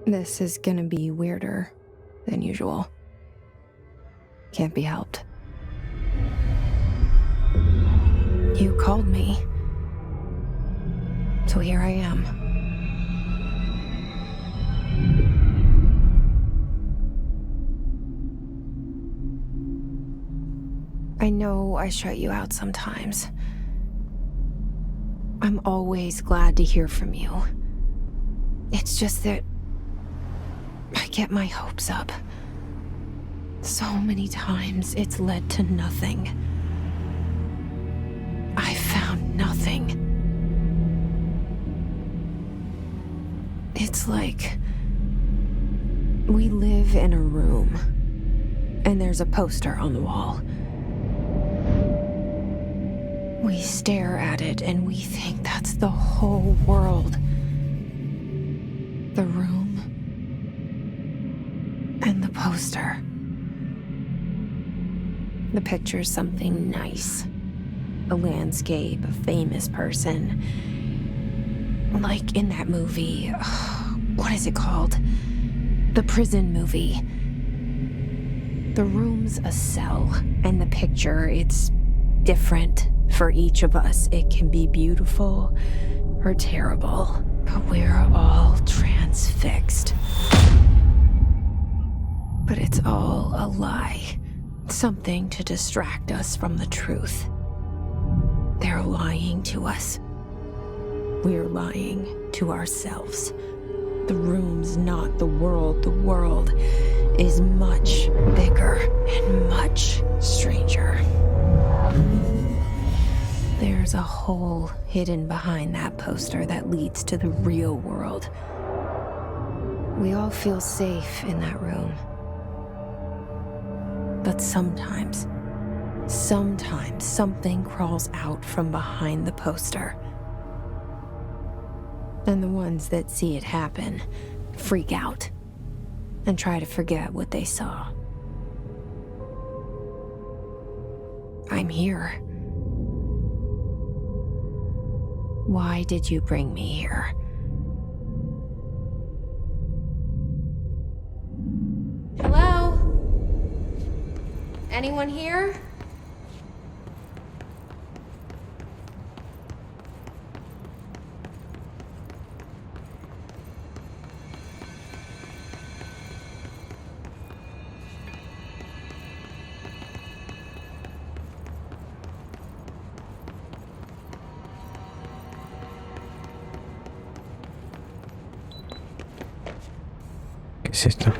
This is gonna be weirder than usual. Can't be helped. You called me. So here I am. I know I shut you out sometimes. I'm always glad to hear from you. It's just that I get my hopes up. So many times it's led to nothing. I found nothing. It's like we live in a room, and there's a poster on the wall. We stare at it and we think that's the whole world. The room and the poster. The picture's something nice. A landscape, a famous person. Like in that movie, what is it called? The prison movie. The room's a cell, and the picture, it's different for each of us. It can be beautiful or terrible, but we're all transfixed. But it's all a lie. Something to distract us from the truth. They're lying to us. We're lying to ourselves. The room's not the world. The world is much bigger and much stranger. There's a hole hidden behind that poster that leads to the real world. We all feel safe in that room. But sometimes something crawls out from behind the poster. And the ones that see it happen freak out and try to forget what they saw. I'm here. Why did you bring me here? Hello? Anyone here? ¿Qué es esto?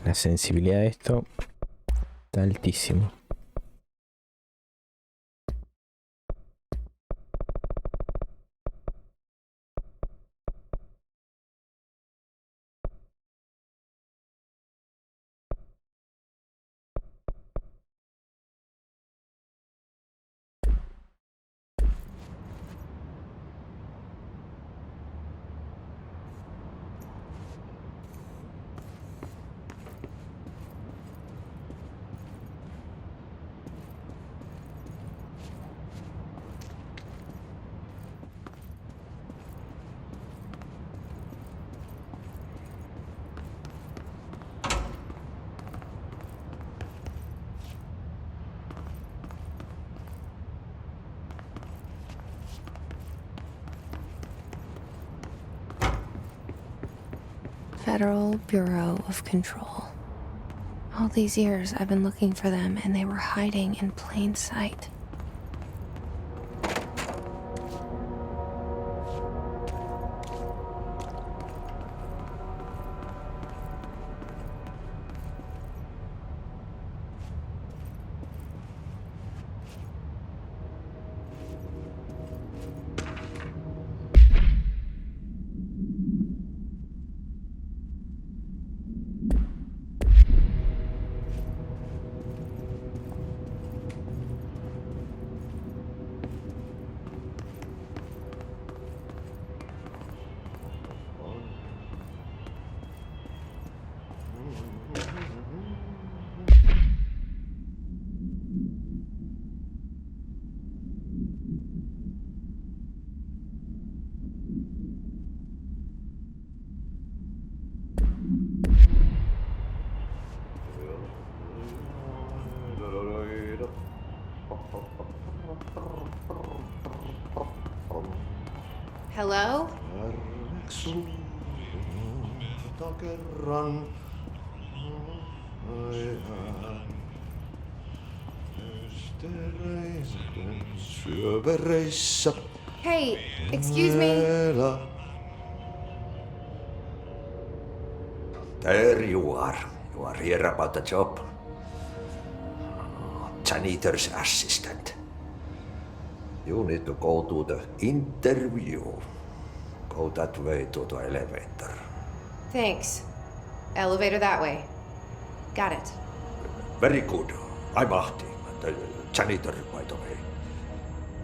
La sensibilidad de esto está altísimo. Federal Bureau of Control. All these years I've been looking for them and they were hiding in plain sight. Hello? Kerran ajan östereisten syövereissä. Hey, excuse me. Elä. There you are. You are here about the job. Janitor's assistant. You need to go to the interview. Go that way to the elevator. Thanks. Elevator that way. Got it. Very good. I'm Ahti, the janitor, by the way.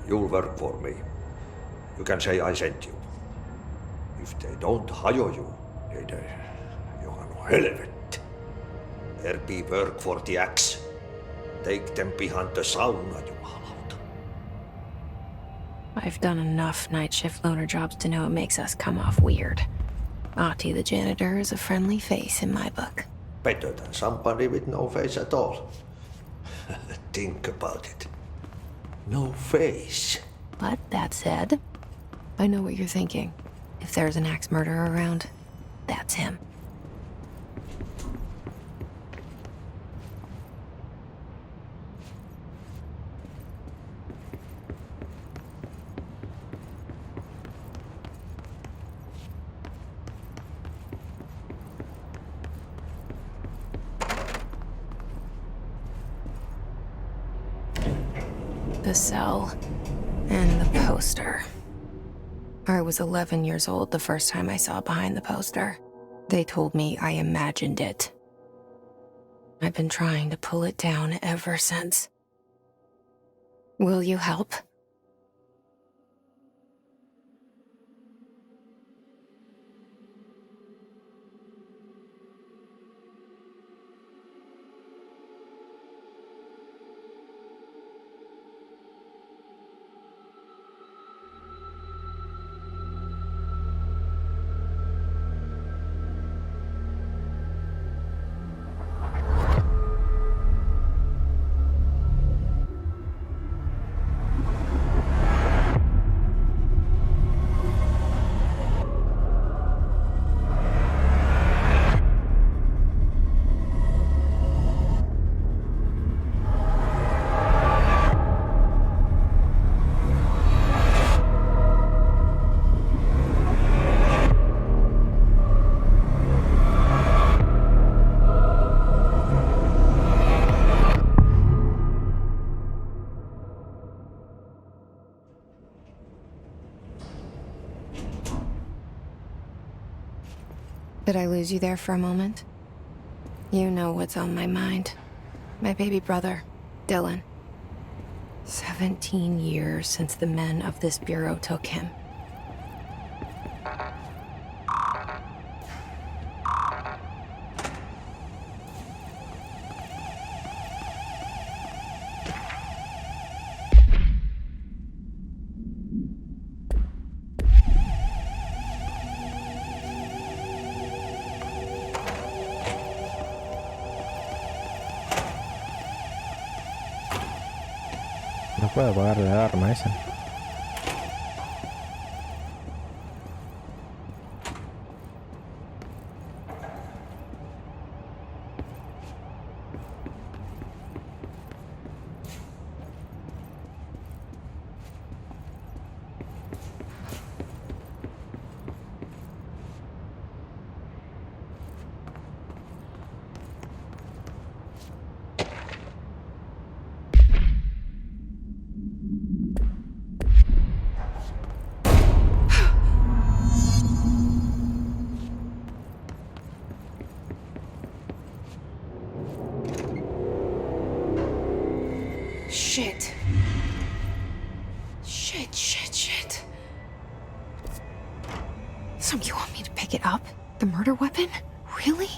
You'll work for me. You can say I sent you. If they don't hire you, niin johan on helvetti. There be work for the axe. Take them behind the sauna, jumalauta. I've done enough night shift loner jobs to know it makes us come off weird. Ahti the janitor is a friendly face in my book. Better than somebody with no face at all. Think about it. No face. But that said, I know what you're thinking. If there's an axe murderer around, that's him. The cell and the poster. I was 11 years old the first time I saw behind the poster. They told me I imagined it. I've been trying to pull it down ever since. Will you help? Did I lose you there for a moment? You know what's on my mind. My baby brother, Dylan. 17 years since the men of this bureau took him. No puedo apagarle la alarma esa. Shit. Shit. So you want me to pick it up? The murder weapon? Really?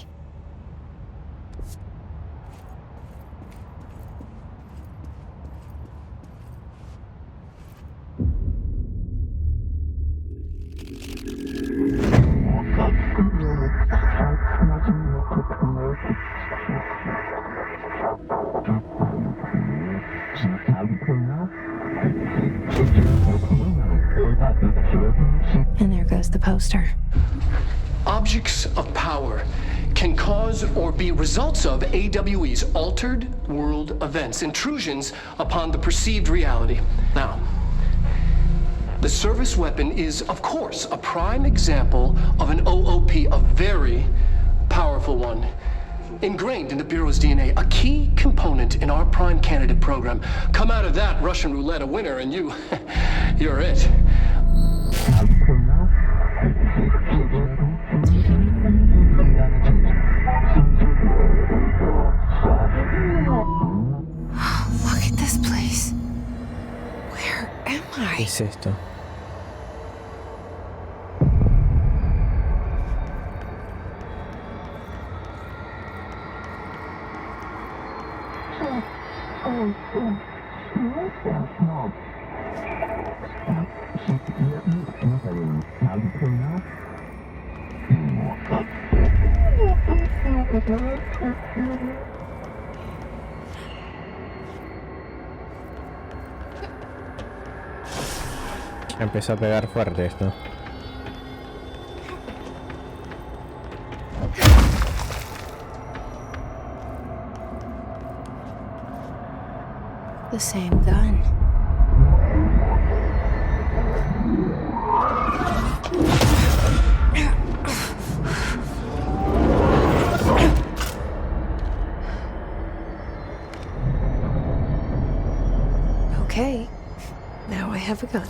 And there goes the poster. Objects of power can cause or be results of AWE's altered world events, intrusions upon the perceived reality. Now, the service weapon is, of course, a prime example of an OOP, a very powerful one. Ingrained in the Bureau's DNA, a key component in our prime candidate program. Come out of that Russian roulette a winner and you're it. Look at this place. Where am ¿Qué I? es esto? Empezó a pegar fuerte esto. The same gun. Okay, now I have a gun.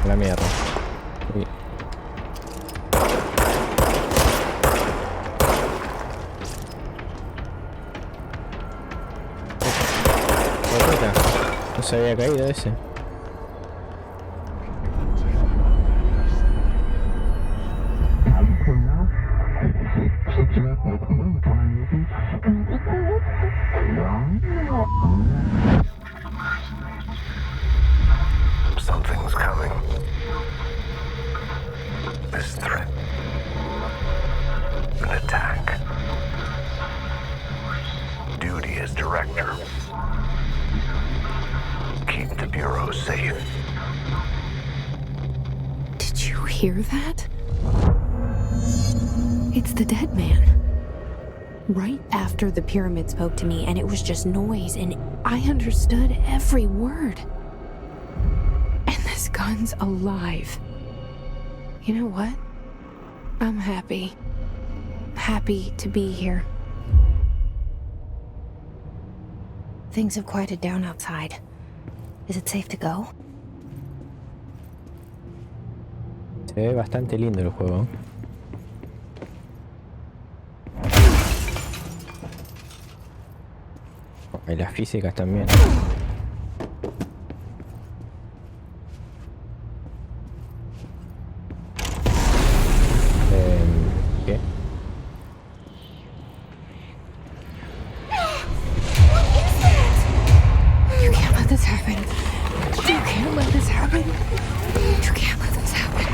La mierda. Uy. Puta, no se había caído ese. Something's coming. This threat. An attack. Duty as director. Keep the Bureau safe. Did you hear that? It's the dead man. Right after the pyramid spoke to me, and it was just noise, and I understood every word. And this gun's alive. You know what? I'm happy. Happy to be here. Things have quieted down outside. Is it safe to go? Se ve bastante lindo el juego. Y las físicas también. ¿Qué? You can't let this happen. You can't let this happen. You can't let this happen.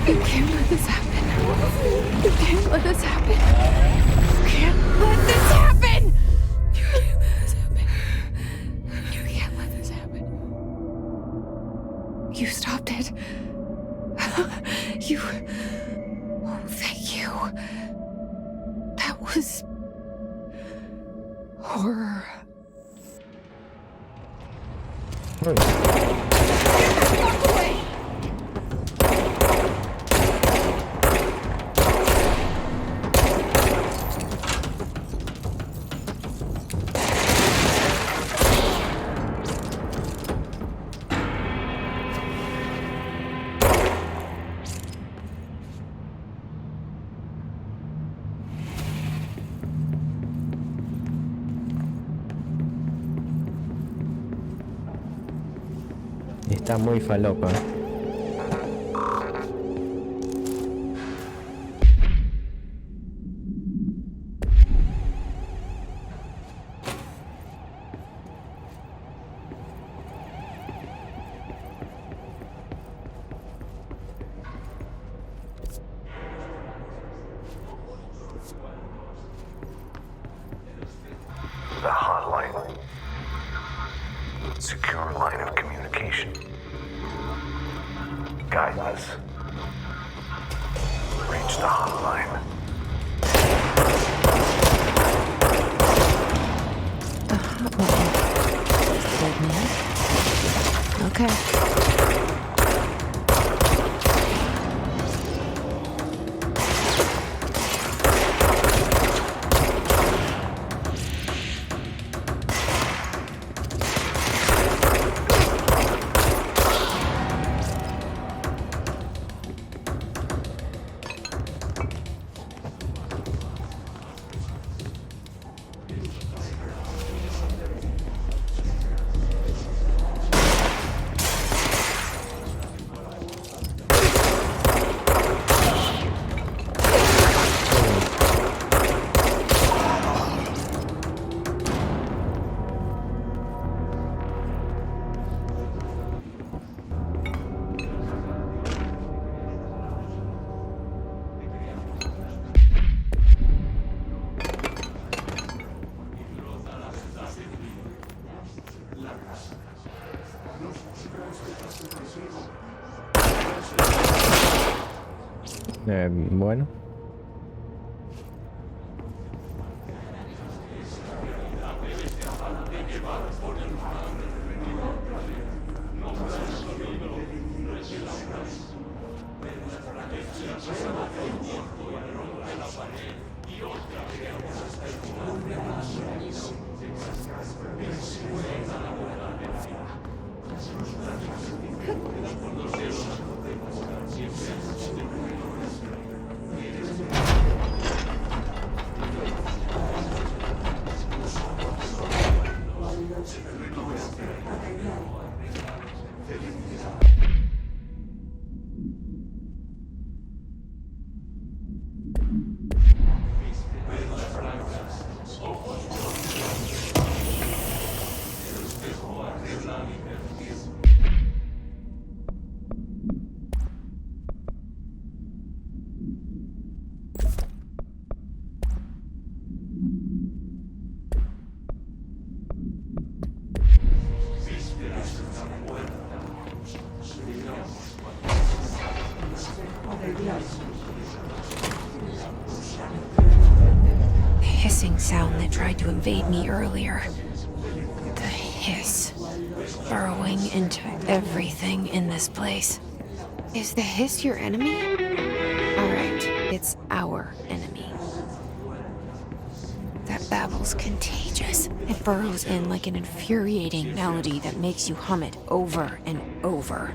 You can't let this happen. You can't let this happen. You can't let this happen. You can't let this happen. You can't let this happen. You stopped it. You... Oh, thank you. That was... horror. Uy. Está muy falopa. The hotline. Secure line of communication. Guidance. Reach the hotline. The hotline. Old man. Okay. Bueno. The hissing sound that tried to invade me earlier. The hiss. Burrowing into everything in this place. Is the hiss your enemy? Alright, it's our enemy. That babble's contagious. It burrows in like an infuriating melody that makes you hum it over and over.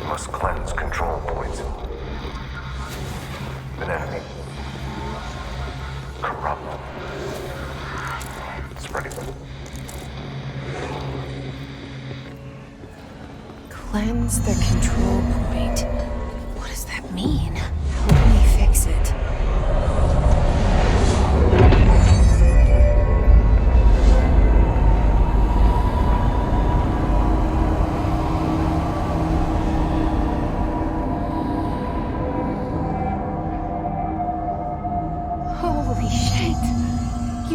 Must cleanse control points. An enemy. Corrupt. Spreading them. Cleanse the control point. What does that mean? How can we fix it?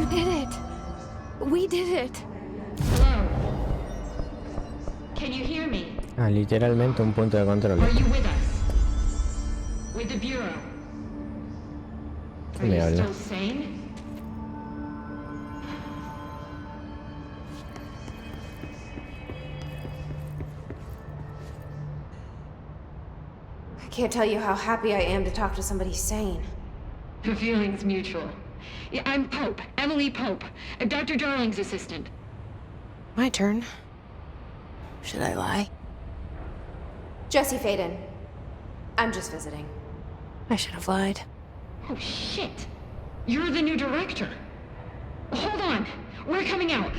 did it. We did it. Hello? Can you hear me? Ah, literalmente un punto de control. Are you with us? With the Bureau? Are Me you habla. still sane? I can't tell you how happy I am to talk to somebody sane. The feeling's mutual. Yeah, I'm Pope, Emily Pope, Dr. Darling's assistant. My turn. Should I lie? Jesse Faden. I'm just visiting. I should have lied. Oh, shit. You're the new director. Hold on. We're coming out.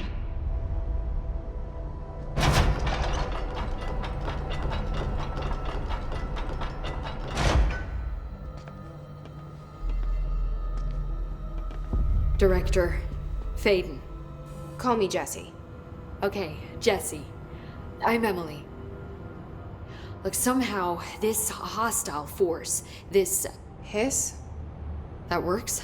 Director Faden. Call me Jesse. Okay, Jesse. I'm Emily. Look, somehow this hostile force, this... Hiss? that works?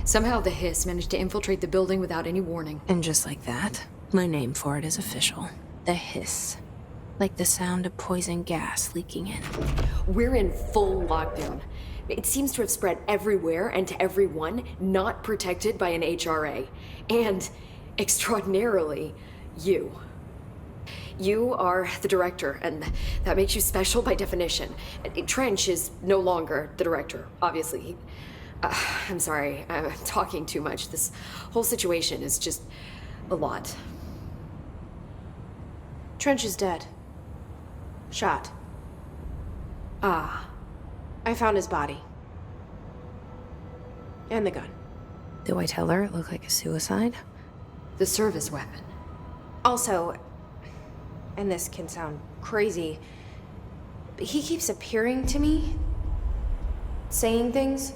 Somehow the hiss managed to infiltrate the building without any warning. And just like that, my name for it is official. The hiss. Like the sound of poison gas leaking in. We're in full lockdown. It seems to have spread everywhere and to everyone not protected by an HRA. And, extraordinarily, you. You are the director, and that makes you special by definition. Trench is no longer the director, obviously. I'm sorry, I'm talking too much. This whole situation is just a lot. Trench is dead. Shot. Ah. I found his body. And the gun. Do I tell her it looked like a suicide? The service weapon. Also, and this can sound crazy, but he keeps appearing to me, saying things.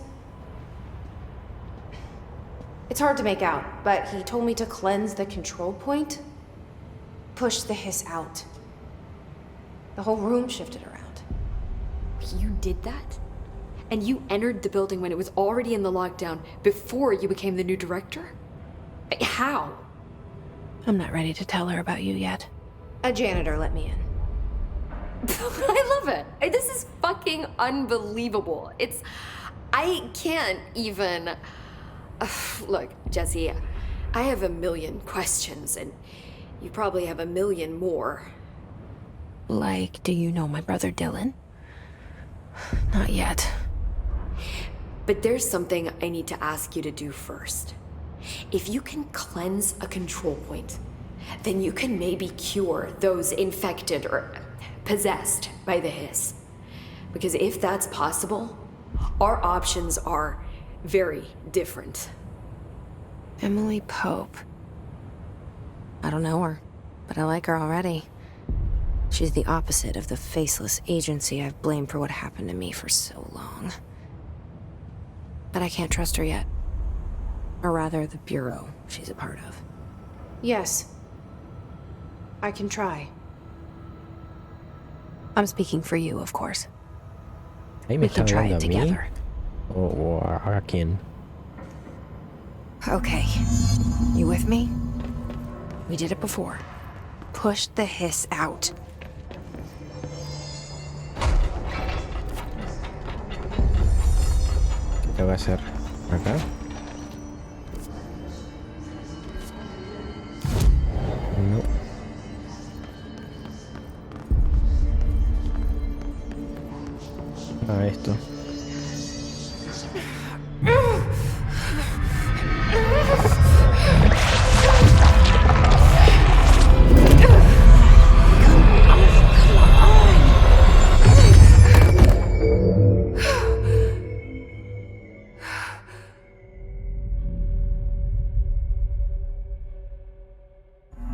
It's hard to make out, but he told me to cleanse the control point, push the hiss out. The whole room shifted around. You did that? And you entered the building when it was already in the lockdown before you became the new director? How? I'm not ready to tell her about you yet. A janitor let me in. I love it. This is fucking unbelievable. I can't even... Look, Jesse, I have a million questions, and you probably have a million more. Like, do you know my brother Dylan? Not yet. But there's something I need to ask you to do first. If you can cleanse a control point, then you can maybe cure those infected or possessed by the hiss. Because if that's possible, our options are very different. Emily Pope. I don't know her, but I like her already. She's the opposite of the faceless agency I've blamed for what happened to me for so long. But I can't trust her yet. Or rather, the Bureau she's a part of. Yes. I can try. I'm speaking for you, of course. Ahí me We está can try hablando it a mí. together. O a quién. Okay. You with me? We did it before. Push the hiss out. ¿Qué tengo que hacer? ¿Acá? No. Ah, esto.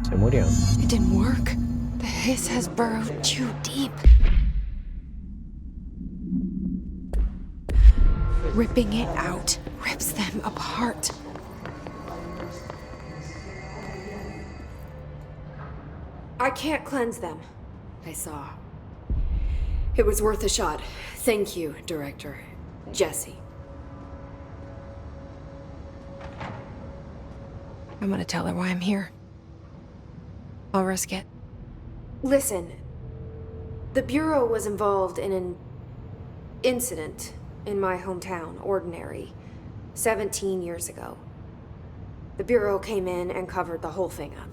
Se murió. It didn't work. The hiss has burrowed too deep. Ripping it out rips them apart. I can't cleanse them. I saw. It was worth a shot. Thank you, Director. Jesse. I'm gonna tell her why I'm here. I'll risk it. Listen, the Bureau was involved in an incident in my hometown, Ordinary, 17 years ago. The Bureau came in and covered the whole thing up.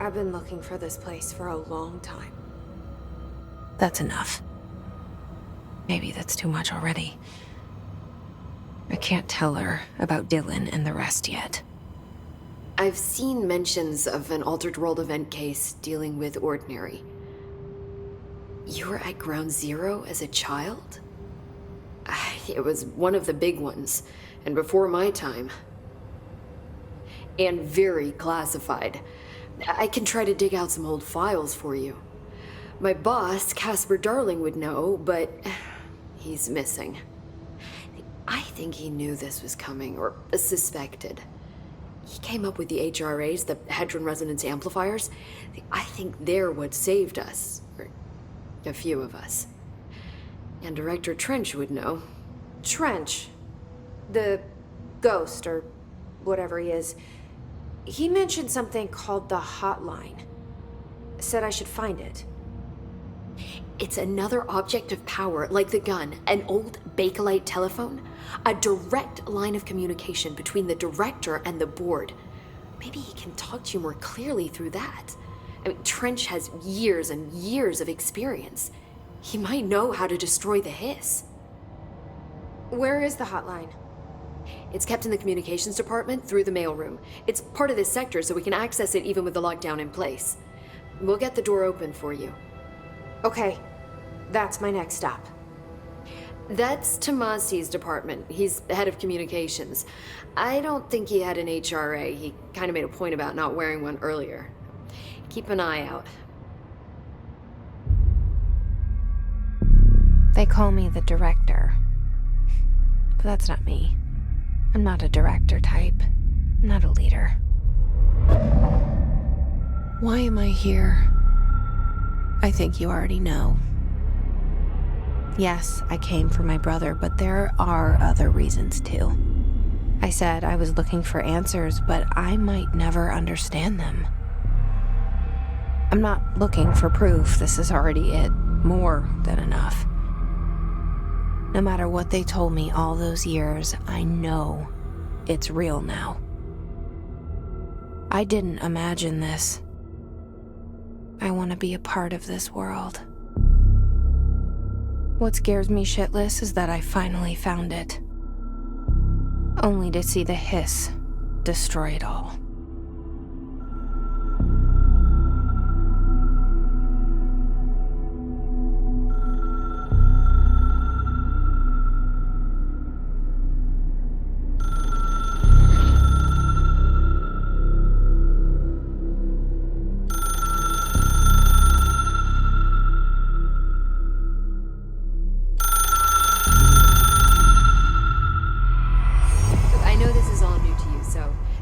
I've been looking for this place for a long time. That's enough. Maybe that's too much already. I can't tell her about Dylan and the rest yet. I've seen mentions of an Altered World event case dealing with Ordinary. You were at Ground Zero as a child? It was one of the big ones, and before my time. And very classified. I can try to dig out some old files for you. My boss, Casper Darling, would know, but he's missing. I think he knew this was coming, or suspected. He came up with the HRAs, the Hadron Resonance Amplifiers. I think they're what saved us, or a few of us. And Director Trench would know. Trench, the ghost, or whatever he is, he mentioned something called the Hotline. Said I should find it. It's another object of power, like the gun, an old Bakelite telephone. A direct line of communication between the director and the board. Maybe he can talk to you more clearly through that. I mean, Trench has years and years of experience. He might know how to destroy the hiss. Where is the hotline? It's kept in the communications department through the mailroom. It's part of this sector, so we can access it even with the lockdown in place. We'll get the door open for you. Okay, that's my next stop. That's Tomasi's department. He's head of communications. I don't think he had an HRA. He kind of made a point about not wearing one earlier. Keep an eye out. They call me the director. But that's not me. I'm not a director type. I'm not a leader. Why am I here? I think you already know. Yes, I came for my brother, but there are other reasons too. I said I was looking for answers, but I might never understand them. I'm not looking for proof. This is already it. More than enough. No matter what they told me all those years, I know it's real now. I didn't imagine this. I want to be a part of this world. What scares me shitless is that I finally found it. Only to see the hiss destroy it all.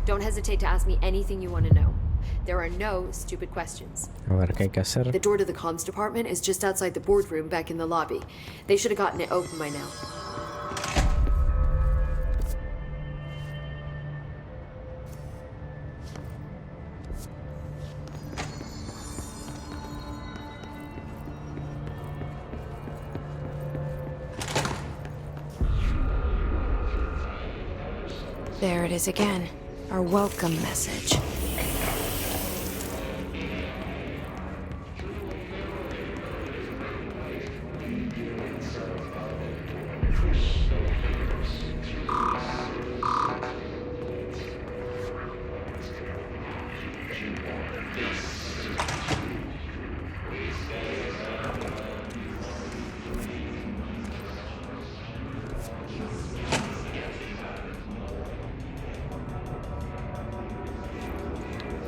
Don't hesitate to ask me anything you want to know. There are no stupid questions. A ver qué hay que hacer. The door to the comms department is just outside the boardroom back in the lobby. They should have gotten it open by now. There it is again. Our welcome message.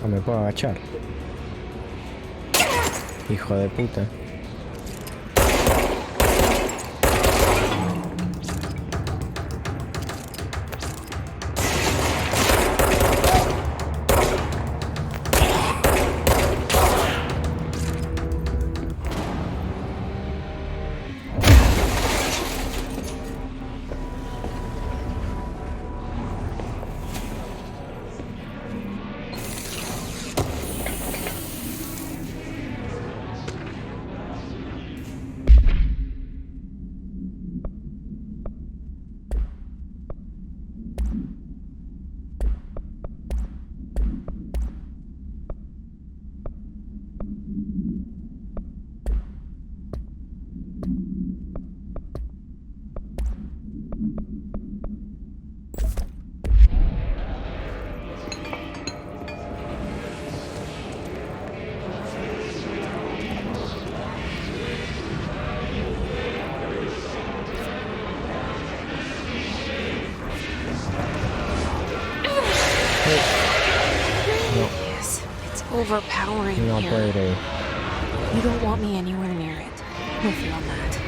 No me puedo agachar. Hijo de puta. overpowering No here. puedo ir ahí. You don't want me anywhere near it. With you on that.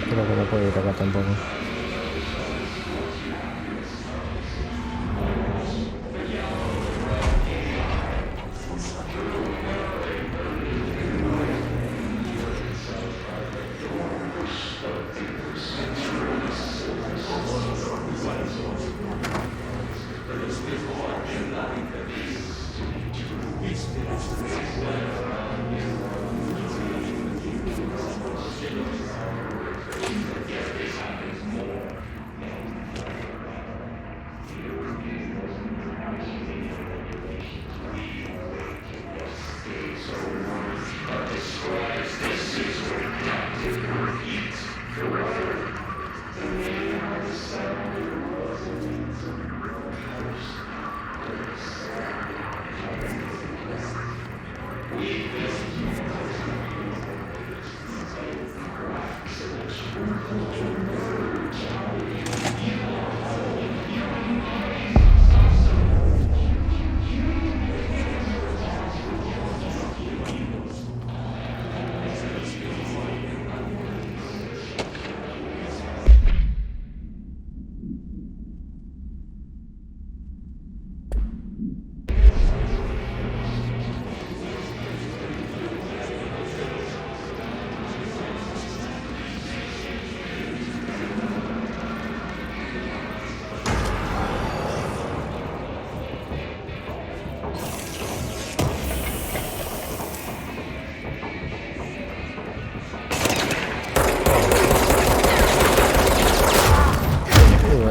Creo que no puedo ir acá tampoco.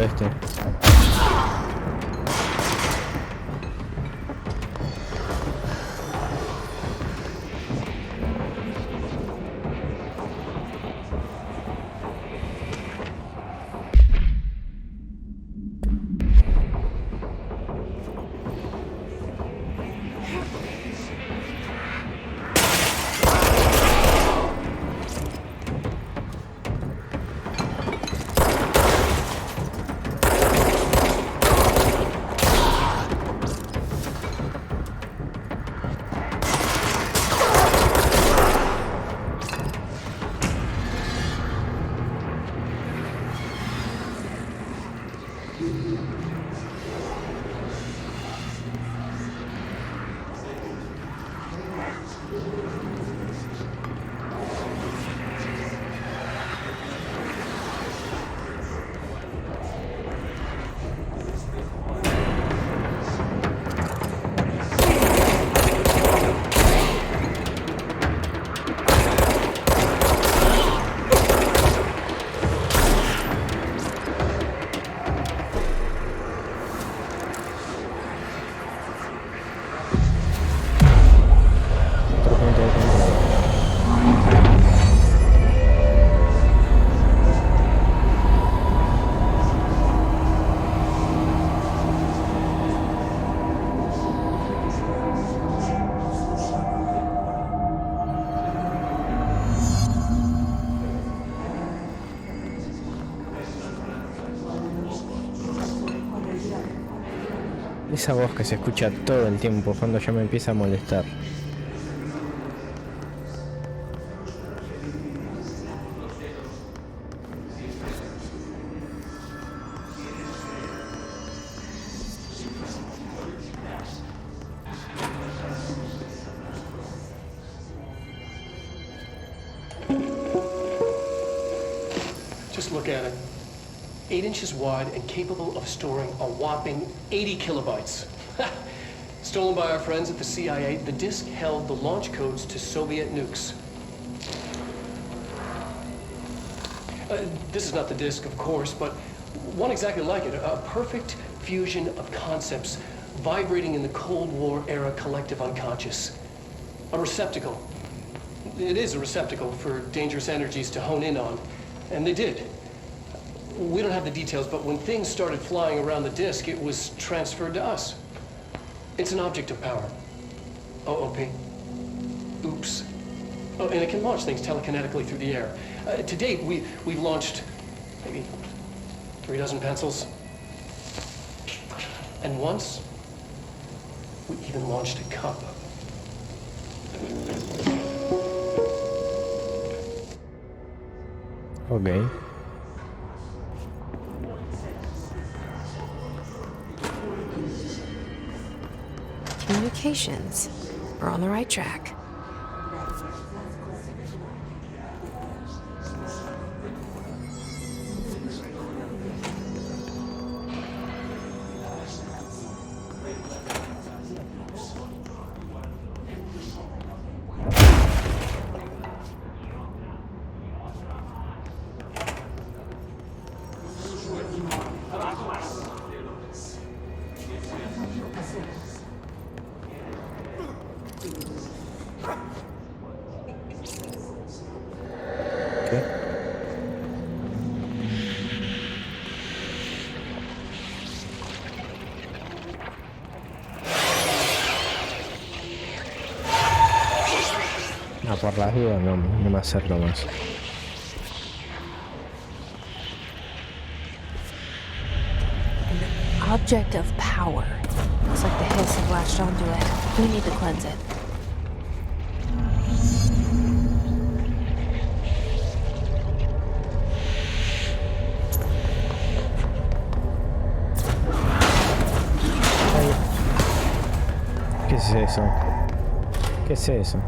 Este. Esa voz que se escucha todo el tiempo cuando ya me empieza a molestar. Look at it. 8 inches wide and capable of storing a whopping 80 kilobytes. Stolen by our friends at the CIA, the disk held the launch codes to Soviet nukes. This is not the disk, of course, but one exactly like it. A perfect fusion of concepts vibrating in the Cold War era collective unconscious. A receptacle. It is a receptacle for dangerous energies to hone in on. And they did. We don't have the details, but when things started flying around the disk, it was transferred to us. It's an object of power. OOP. Oops. Oh, and it can launch things telekinetically through the air. To date, we've launched maybe 3 dozen pencils. And once, we even launched a cup. Ok. Communications. We're on the right track. Por las dudas no me acerco más. Object of power. Looks like the hiss have latched onto it. We need to cleanse it. ¿Qué es eso? ¿Qué es eso?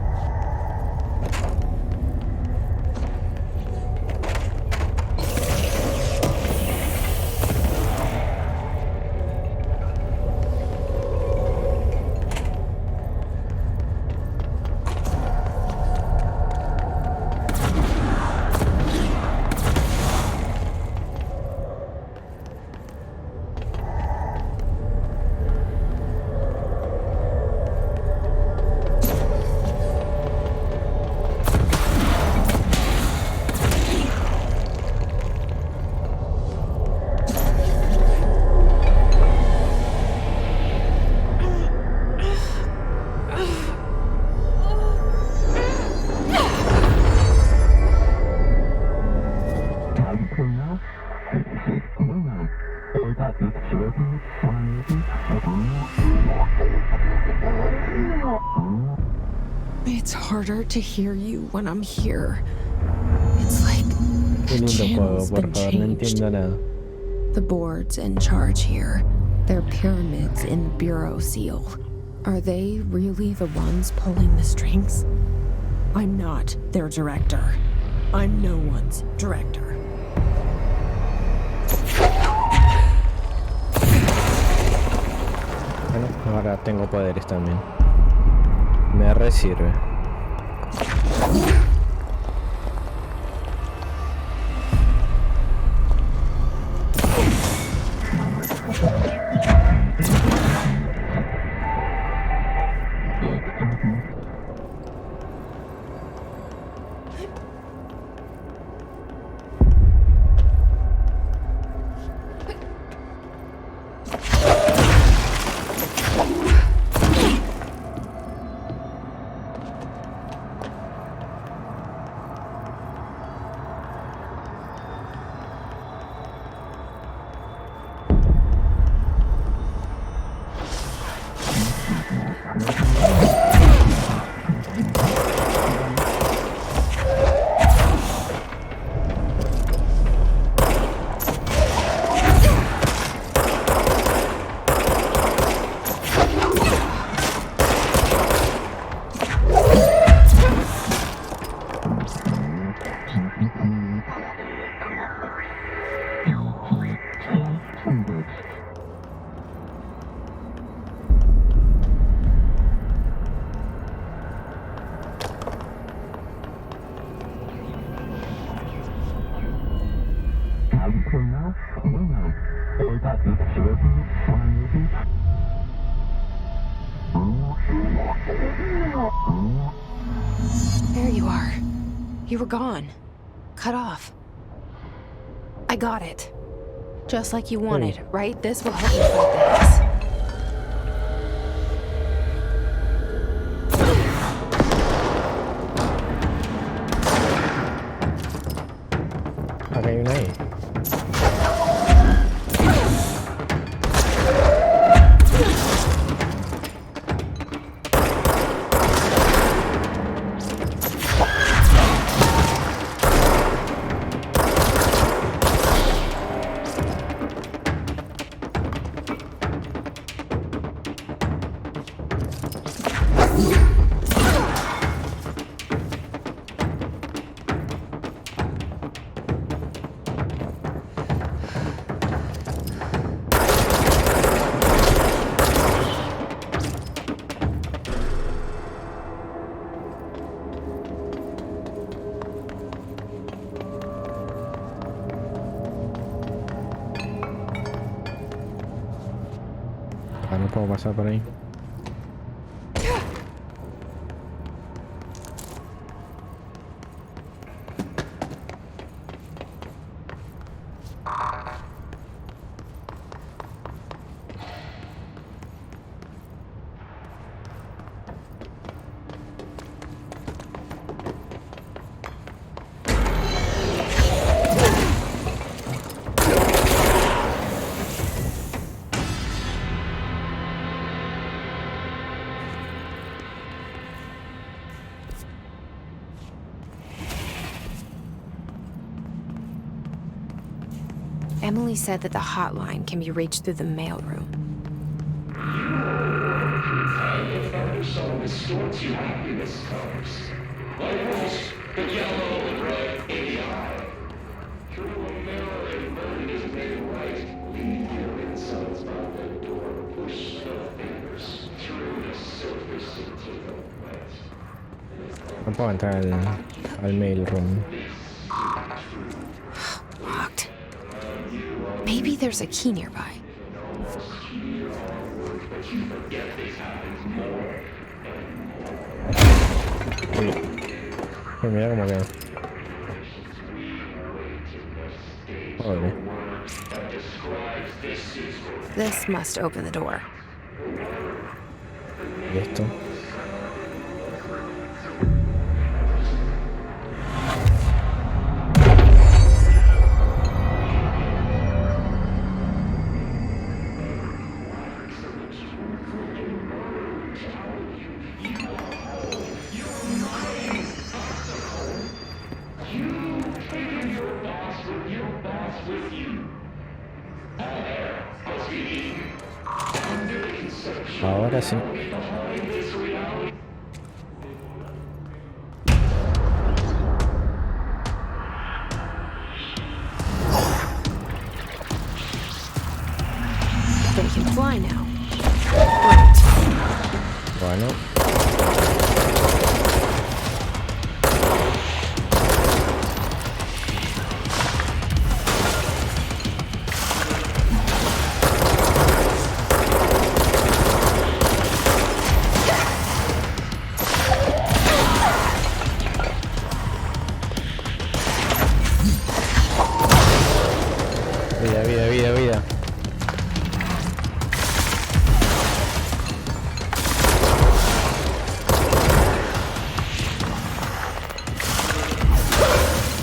It's harder to hear you when I'm here. It's like Qué the lindo juego, channel's por been favor, no changed. entiendo nada. The boards in charge here, they're pyramids in the Bureau seal. Are they really the ones pulling the strings? I'm not their director. I'm no one's director. Bueno, ahora tengo poderes también. Me re sirve. There you are. You were gone. Cut off. I got it. Just like you wanted, right? This will help you fight this. Acá hay una ahí. No puedo pasar por ahí. Emily said that the hotline can be reached through the mailroom. Some distorts your happiness colors. Like the yellow and red in the eye. Through a mirror inverted is made right. Leave your insides by the door. Push the fingers through the surface into the wet. No puedo entrar al mailroom. Locked. Maybe there's a key nearby. Mira cómo queda. Joder. This must open the door. ¿Y esto? Ahora sí. They can fly now. Great. Bueno. Vida.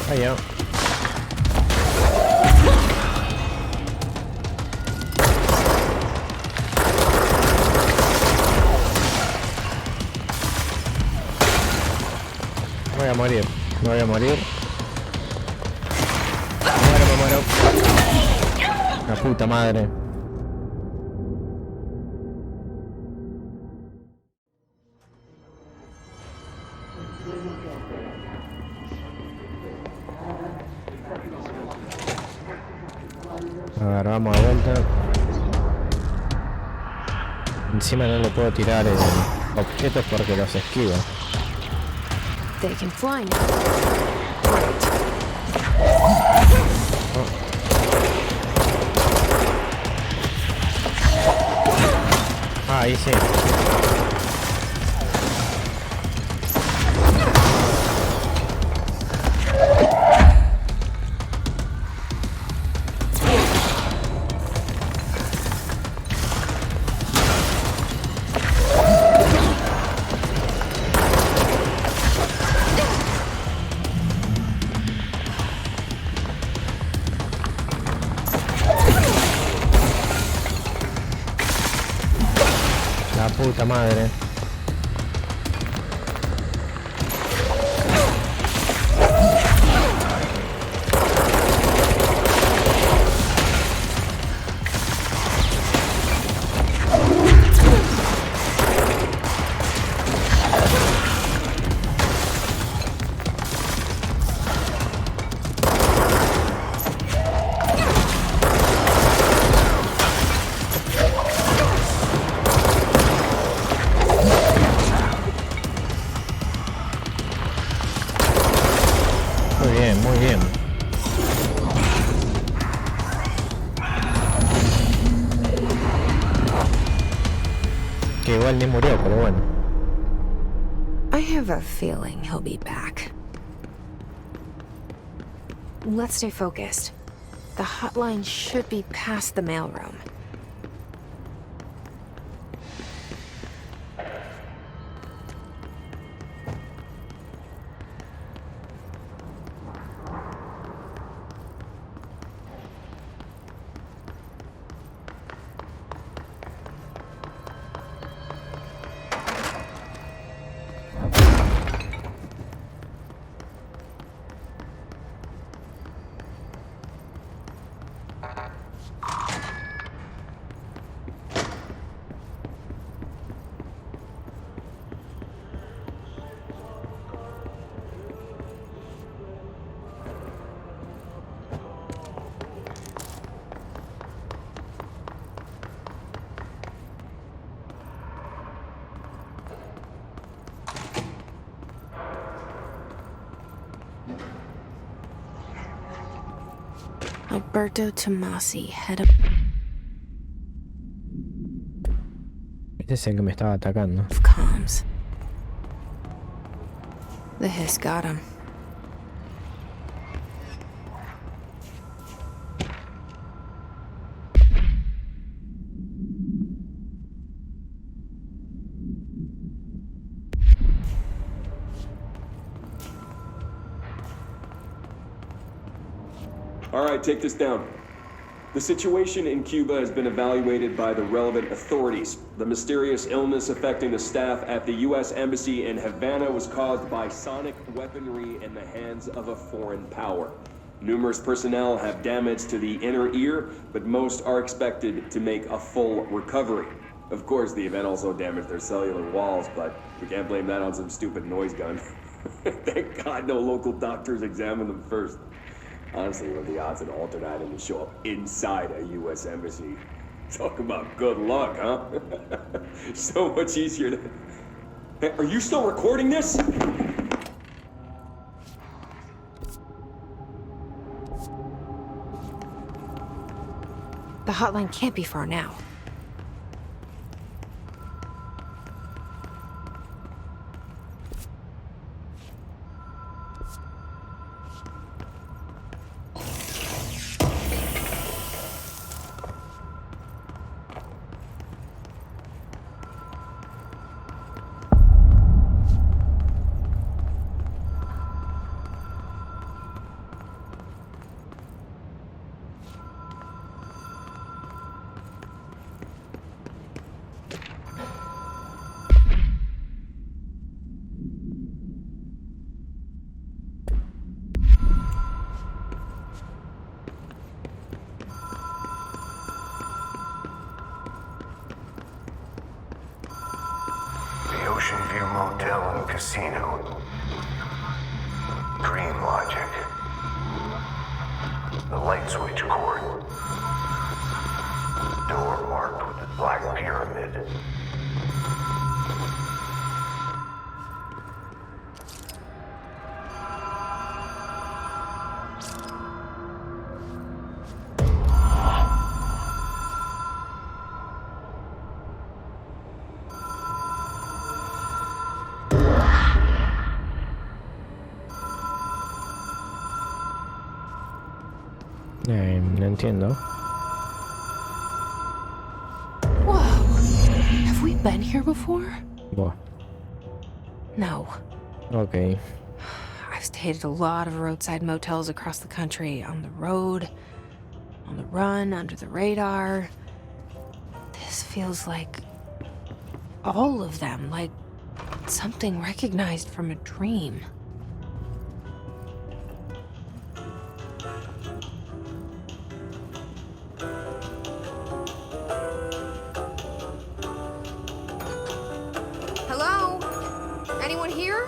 Allá. Voy a morir. Me voy a morir. Me muero. La puta madre. A ver, vamos de vuelta. Encima no le puedo tirar objetos porque los esquivo. They can fly now. Great. Ahí sí. La puta madre. Muy bien, muy bien. Que igual ni murió, pero bueno. I have a feeling he'll be back. Let's stay focused. The hotline should be past the mailroom. Alberto Tomasi, head of Este es el que me estaba atacando. comms. The hiss got him. All right, take this down. The situation in Cuba has been evaluated by the relevant authorities. The mysterious illness affecting the staff at the U.S. Embassy in Havana was caused by sonic weaponry in the hands of a foreign power. Numerous personnel have damage to the inner ear, but most are expected to make a full recovery. Of course, the event also damaged their cellular walls, but we can't blame that on some stupid noise gun. Thank God no local doctors examined them first. Honestly, what are the odds an alternate item will show up inside a U.S. embassy? Talk about good luck, huh? So much easier to... Hey, are you still recording this? The hotline can't be far now. Ocean View Motel and Casino. Dream Logic. The light switch cord. Door marked with the black pyramid. entiendo. Whoa. Have we been here before? Buah, No. ok. I've stayed at a lot of roadside motels across the country, on the road, on the run, under the radar. This feels like all of them, like something recognized from a dream. Hello? Anyone here?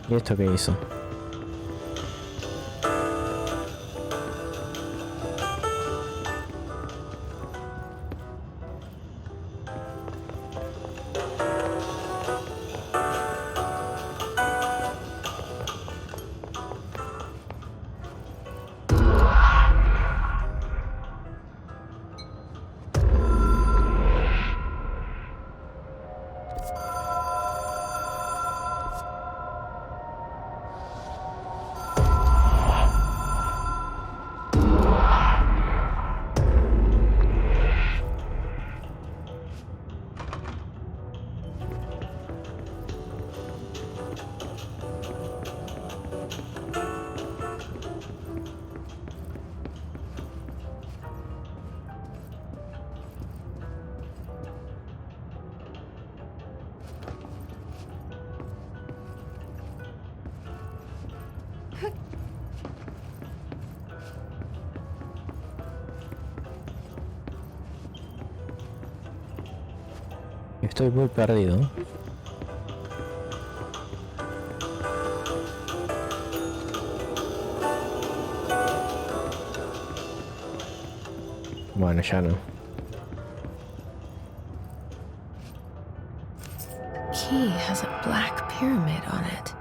¿Y esto qué hizo? Estoy muy perdido. Bueno, ya no. Key has a black pyramid on it.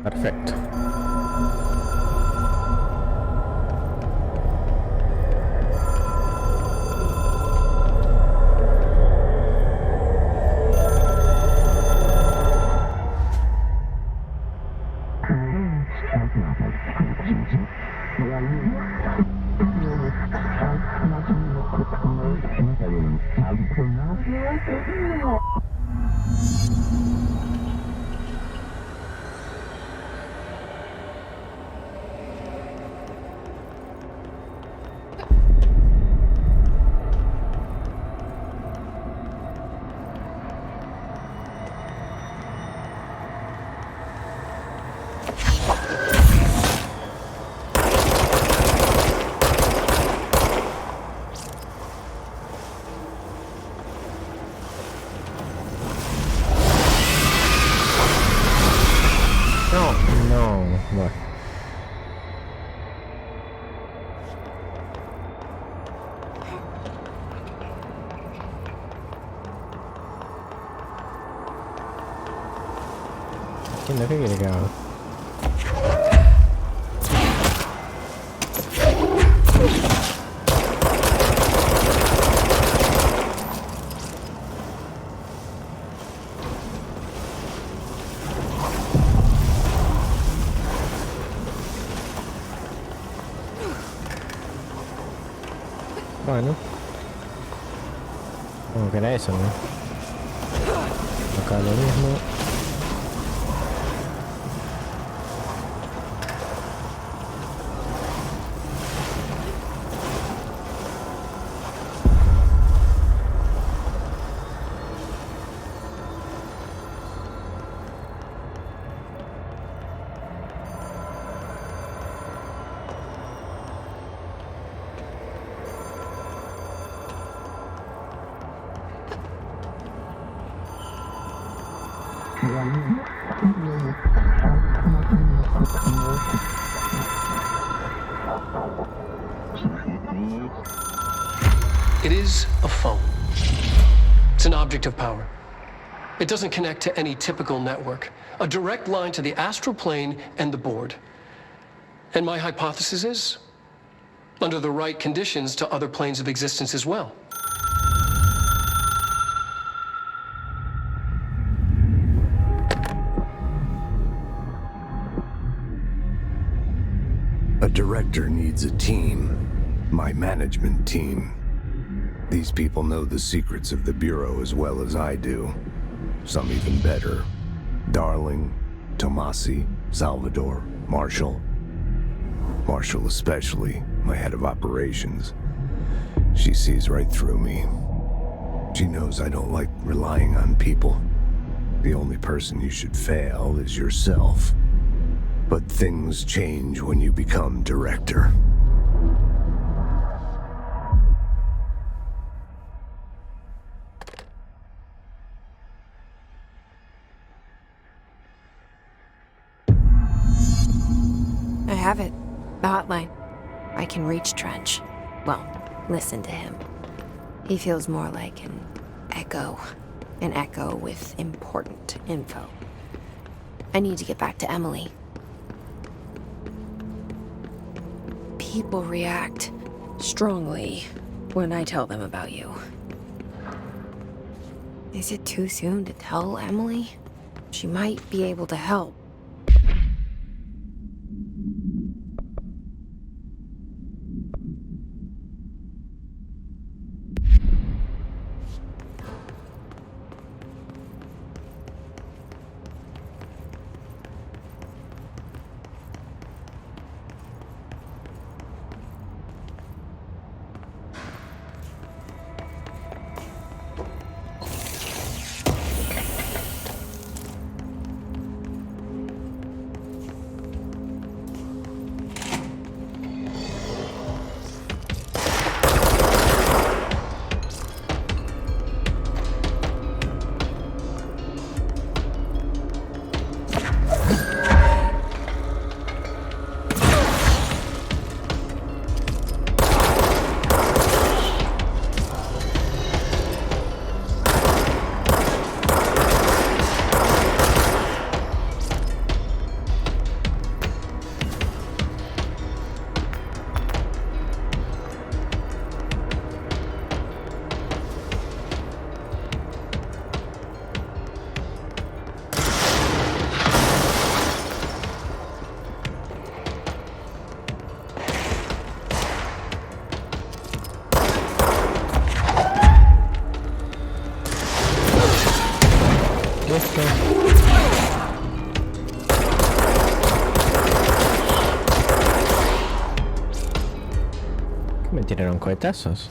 Perfecto. entiendo qué quiere que haga. Bueno. Como que era eso, ¿no? Acá lo mismo. It is a phone. It's an object of power. It doesn't connect to any typical network. A direct line to the astral plane and the board. And my hypothesis is, under the right conditions, to other planes of existence as well. A director needs a team. My management team. These people know the secrets of the Bureau as well as I do. Some even better. Darling, Tomasi, Salvador, Marshall. Marshall especially, my head of operations. She sees right through me. She knows I don't like relying on people. The only person you should fail is yourself. But things change when you become director. I have it. The hotline. I can reach Trench. Well, listen to him. He feels more like an echo. An echo with important info. I need to get back to Emily. People react strongly when I tell them about you. Is it too soon to tell Emily? She might be able to help. ¿Qué me tiraron cohetazos?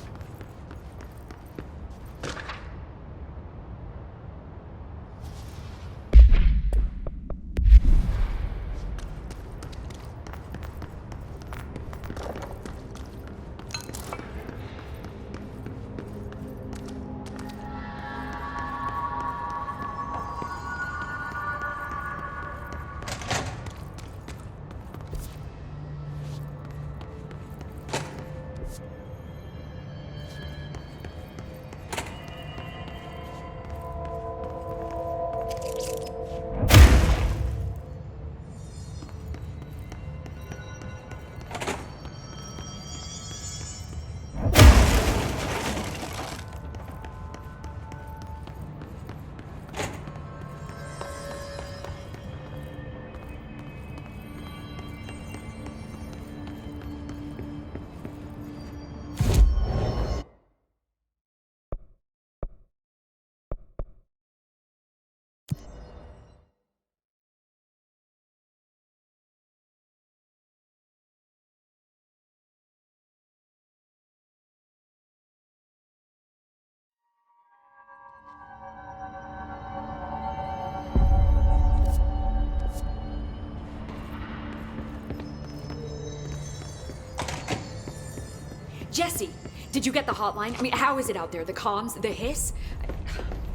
Jesse, did you get the hotline? I mean, how is it out there? The comms? The hiss?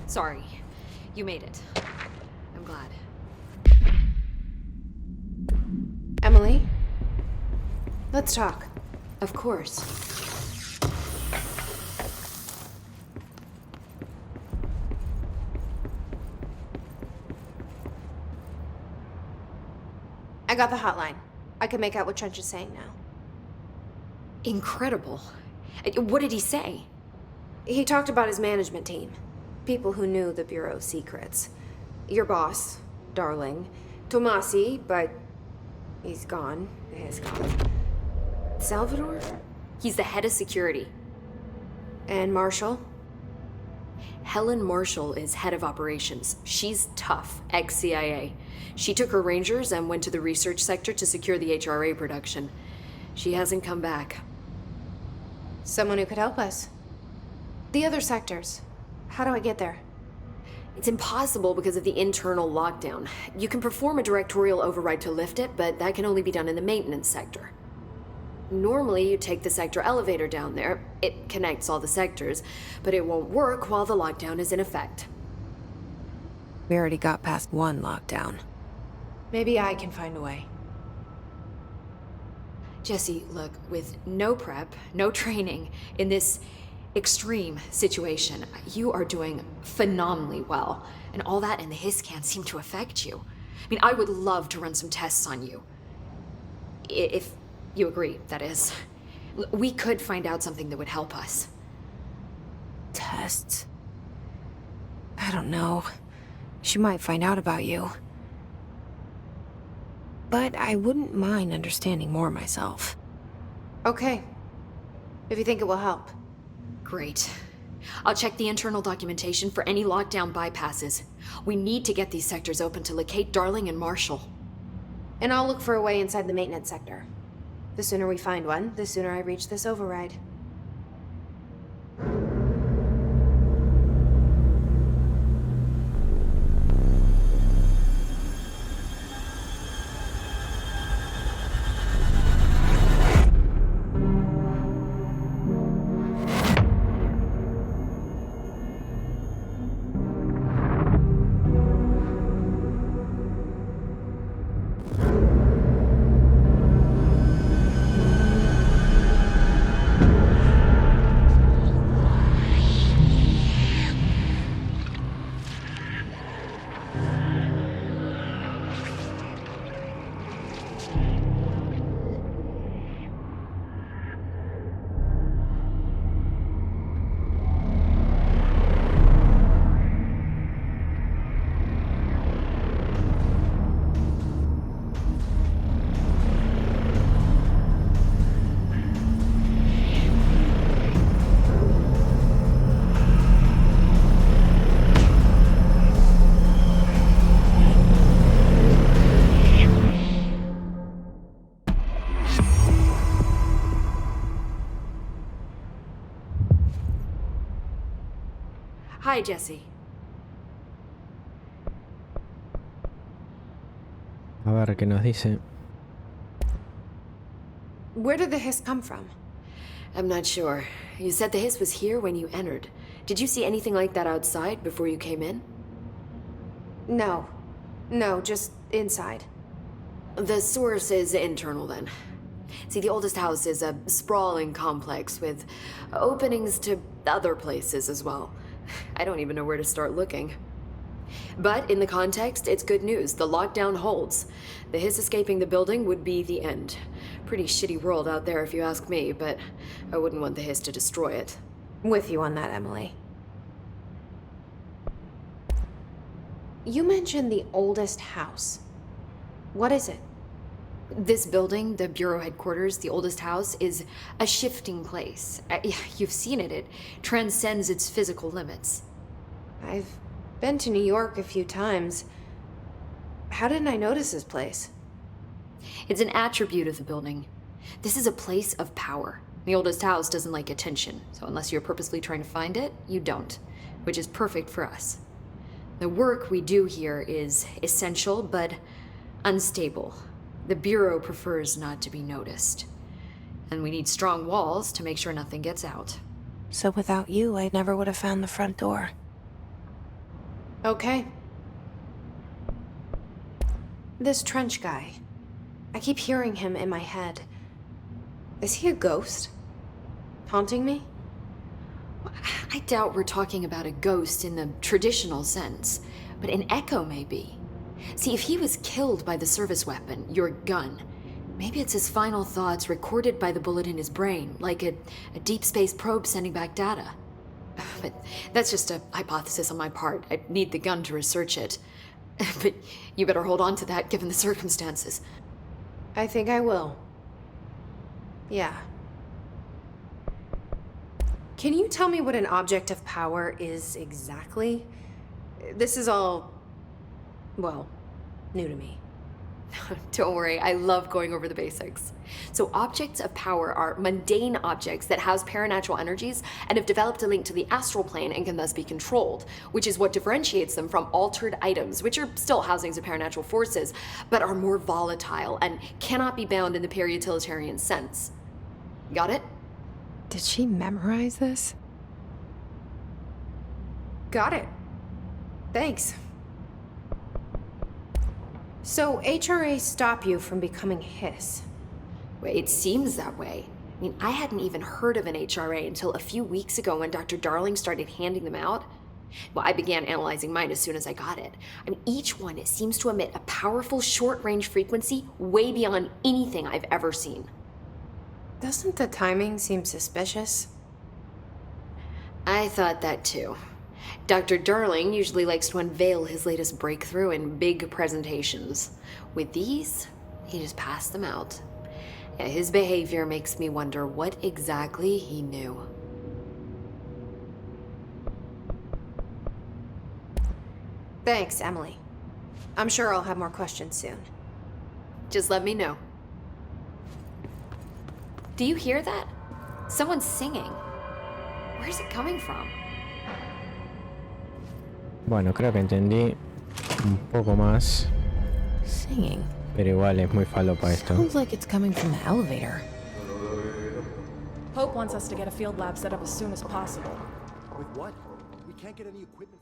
Sorry. You made it. I'm glad. Emily? Let's talk. Of course. I got the hotline. I can make out what Trench is saying now. Incredible. What did he say? He talked about his management team. People who knew the Bureau's secrets. Your boss, Darling. Tomasi, but he's gone. He's gone. Salvador? He's the head of security. And Marshall? Helen Marshall is head of operations. She's tough, ex-CIA. She took her Rangers and went to the research sector to secure the HRA production. She hasn't come back. Someone who could help us. The other sectors. How do I get there? It's impossible because of the internal lockdown. You can perform a directorial override to lift it, but that can only be done in the maintenance sector. Normally, you take the sector elevator down there. It connects all the sectors, but it won't work while the lockdown is in effect. We already got past one lockdown. Maybe I can find a way. Jesse, look, with no prep, no training, in this extreme situation, you are doing phenomenally well. And all that and the hiss can't seem to affect you. I mean, I would love to run some tests on you. If you agree, that is. We could find out something that would help us. Tests? I don't know. She might find out about you. But I wouldn't mind understanding more myself. Okay. If you think it will help. Great. I'll check the internal documentation for any lockdown bypasses. We need to get these sectors open to locate Darling and Marshall. And I'll look for a way inside the maintenance sector. The sooner we find one, the sooner I reach this override. Hi, Jesse. A ver qué nos dice. Where did the hiss come from? I'm not sure. You said the hiss was here when you entered. Did you see anything like that outside before you came in? No. No, just inside. The source is internal, then. See, the oldest house is a sprawling complex with openings to other places as well. I don't even know where to start looking. But in the context, it's good news. The lockdown holds. The hiss escaping the building would be the end. Pretty shitty world out there if you ask me, but I wouldn't want the hiss to destroy it. With you on that, Emily. You mentioned the oldest house. What is it? This building, the Bureau headquarters, the oldest house, is a shifting place. You've seen it. It transcends its physical limits. I've been to New York a few times. How didn't I notice this place? It's an attribute of the building. This is a place of power. The oldest house doesn't like attention, so unless you're purposely trying to find it, you don't, which is perfect for us. The work we do here is essential, but unstable. The Bureau prefers not to be noticed. And we need strong walls to make sure nothing gets out. So without you, I never would have found the front door. Okay. This Trench guy. I keep hearing him in my head. Is he a ghost? Haunting me? I doubt we're talking about a ghost in the traditional sense, but an echo maybe. See, if he was killed by the service weapon, your gun, maybe it's his final thoughts recorded by the bullet in his brain, like a deep space probe sending back data. But that's just a hypothesis on my part. I'd need the gun to research it. But you better hold on to that given the circumstances. I think I will. Yeah. Can you tell me what an object of power is exactly? This is all, well, new to me. Don't worry, I love going over the basics. So objects of power are mundane objects that house paranatural energies and have developed a link to the astral plane and can thus be controlled, which is what differentiates them from altered items, which are still housings of paranatural forces, but are more volatile and cannot be bound in the peri-utilitarian sense. Got it? Did she memorize this? Got it. Thanks. So HRA stop you from becoming Hiss? Well, it seems that way. I mean, I hadn't even heard of an HRA until a few weeks ago when Dr. Darling started handing them out. Well, I began analyzing mine as soon as I got it. I mean, each one seems to emit a powerful short-range frequency way beyond anything I've ever seen. Doesn't the timing seem suspicious? I thought that too. Dr. Darling usually likes to unveil his latest breakthrough in big presentations. With these, he just passed them out. Yeah, his behavior makes me wonder what exactly he knew. Thanks, Emily. I'm sure I'll have more questions soon. Just let me know. Do you hear that? Someone's singing. Where's it coming from? Bueno, creo que entendí un poco más, Singing. pero igual es muy falopa esto. Sounds like it's coming from the elevator. Pope wants us to get a field lab set up as soon as possible. With what? We can't get any equipment.